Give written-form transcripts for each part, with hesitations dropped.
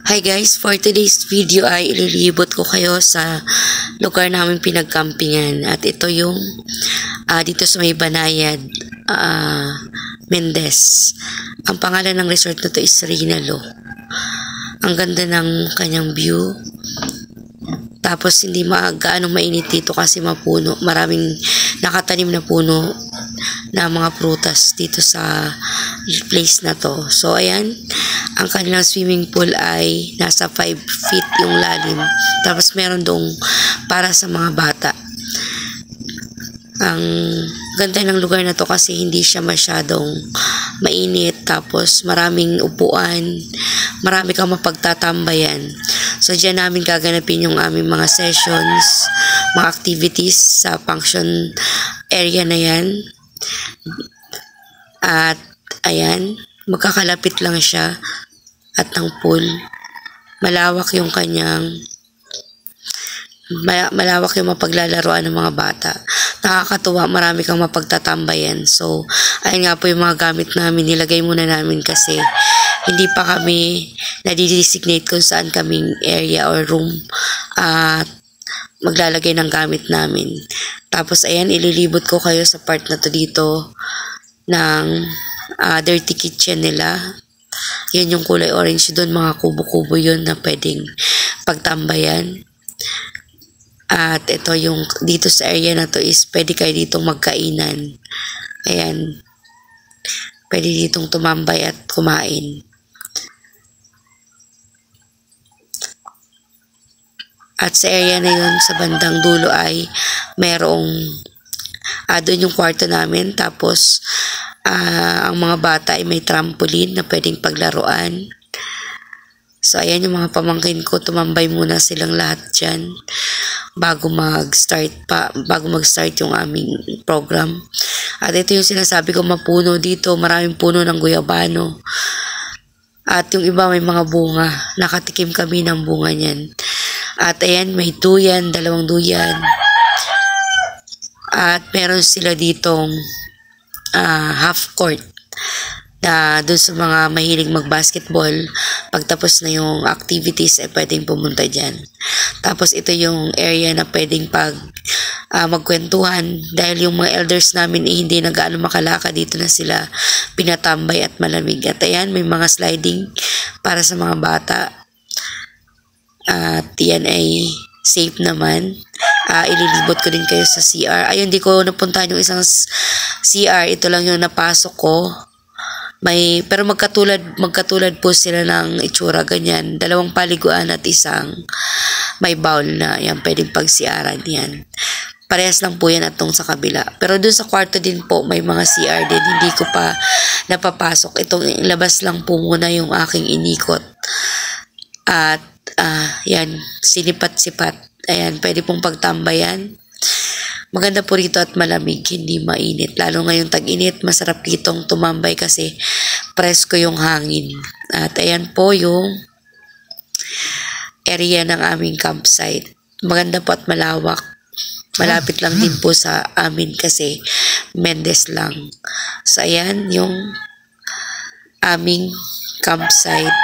Hi guys, for today's video ay ililibot ko kayo sa lugar namin pinagcampingan at ito yung dito sa may Banayad, Mendez. Ang pangalan ng resort na to is Rinalo. Ang ganda ng kanyang view. Tapos hindi gaano mainit dito kasi mapuno. Maraming nakatanim na puno na mga prutas dito sa place na to. So ayan, ang kanilang swimming pool ay nasa 5 feet yung lalim. Tapos meron dong para sa mga bata. Ang ganda ng lugar na to kasi hindi siya masyadong mainit. Tapos maraming upuan, marami kang mapagtatambayan. So dyan namin gaganapin yung aming mga sessions, mga activities sa function area na yan. At ayan, magkakalapit lang siya at ng pool. Malawak yung mapaglalaroan ng mga bata. Nakakatuwa, marami kang mapagtatambayan. So, ayun nga po yung mga gamit namin. Nilagay muna namin kasi hindi pa kami nadidesignate kung saan kaming area or room at maglalagay ng gamit namin. Tapos, ayan, ililibot ko kayo sa part na to dito ng dirty kitchen nila. Yun yung kulay orange doon, mga kubo-kubo yun na pwedeng pagtambayan. At ito yung dito sa area na to is pwede kayo ditong magkainan. Ayan, pwede ditong tumambay at kumain. At sa area na yun, sa bandang dulo ay merong doon yung kwarto namin. Tapos ang mga bata ay may trampoline na pwedeng paglaruan. So ayan yung mga pamangkin ko, tumambay muna silang lahat dyan bago mag-start yung aming program. At ito yung sinasabi ko, mapuno dito, maraming puno ng guyabano. At yung iba may mga bunga, nakatikim kami ng bunga niyan. At ayan, may duyan, 2 duyan. At meron sila ditong half court na doon sa mga mahilig mag-basketball. Pagtapos na yung activities ay pwedeng pumunta dyan. Tapos ito yung area na pwedeng magkwentuhan dahil yung mga elders namin hindi na gaano makalaka, dito na sila pinatambay at malamig. At ayan, may mga sliding para sa mga bata. At yan ay safe naman. Ililibot ko din kayo sa CR. Ayun, di ko napuntahan yung isang CR. Ito lang yung napasok ko. Pero magkatulad po sila ng itsura, ganyan. 2 paliguan at isang may bowl na yan, pwedeng pag-CR-an yan. Parehas lang po yan at tong sa kabila. Pero dun sa kwarto din po, may mga CR din. Hindi ko pa napapasok. Itong labas lang po muna yung aking inikot. At yan, sinipat-sipat. Ayan, pwede pong pagtambayan. Maganda po rito at malamig, hindi mainit. Lalo ngayong tag-init, masarap ditong tumambay kasi presko yung hangin. At ayan po yung area ng aming campsite. Maganda po at malawak. Malapit lang din po sa amin kasi Mendez lang. So ayan yung aming campsite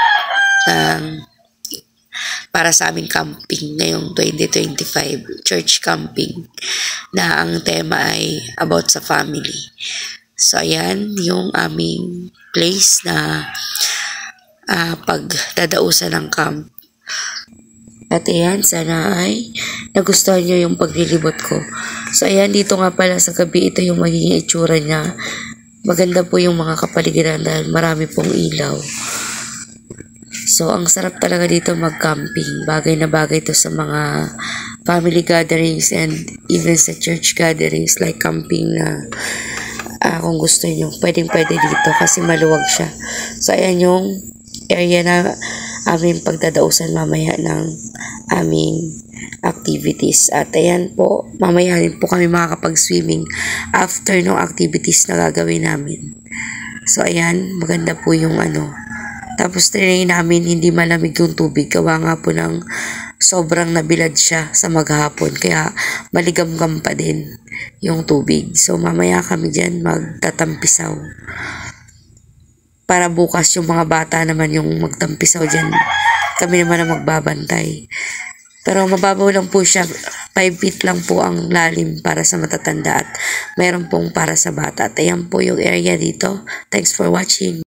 para sa aming camping ngayong 2025, church camping, na ang tema ay about sa family. So ayan yung aming place na pagdadausan ng camp. At ayan, sana ay nagustuhan nyo yung paglilibot ko. So ayan, dito nga pala sa gabi, ito yung magiging itsura niya. Maganda po yung mga kapaligiran dahil marami pong ilaw. So, ang sarap talaga dito mag-camping. Bagay na bagay ito sa mga family gatherings and even sa church gatherings like camping na kung gusto nyo, pwede dito kasi maluwag siya. So, ayan yung area na aming pagdadausan mamaya ng aming activities. At ayan po, mamaya rin po kami makakapag-swimming after ng activities na gagawin namin. So, ayan, maganda po yung Tapos trinay namin hindi malamig yung tubig. Gawa nga po ng sobrang nabilad siya sa maghapon. Kaya maligam-gam pa din yung tubig. So mamaya kami dyan magtatampisaw. Para bukas yung mga bata naman yung magtampisaw dyan kami naman ang magbabantay. Pero mababaw lang po siya, 5 feet lang po ang lalim para sa matatanda at mayroon pong para sa bata. At ayan po yung area dito. Thanks for watching.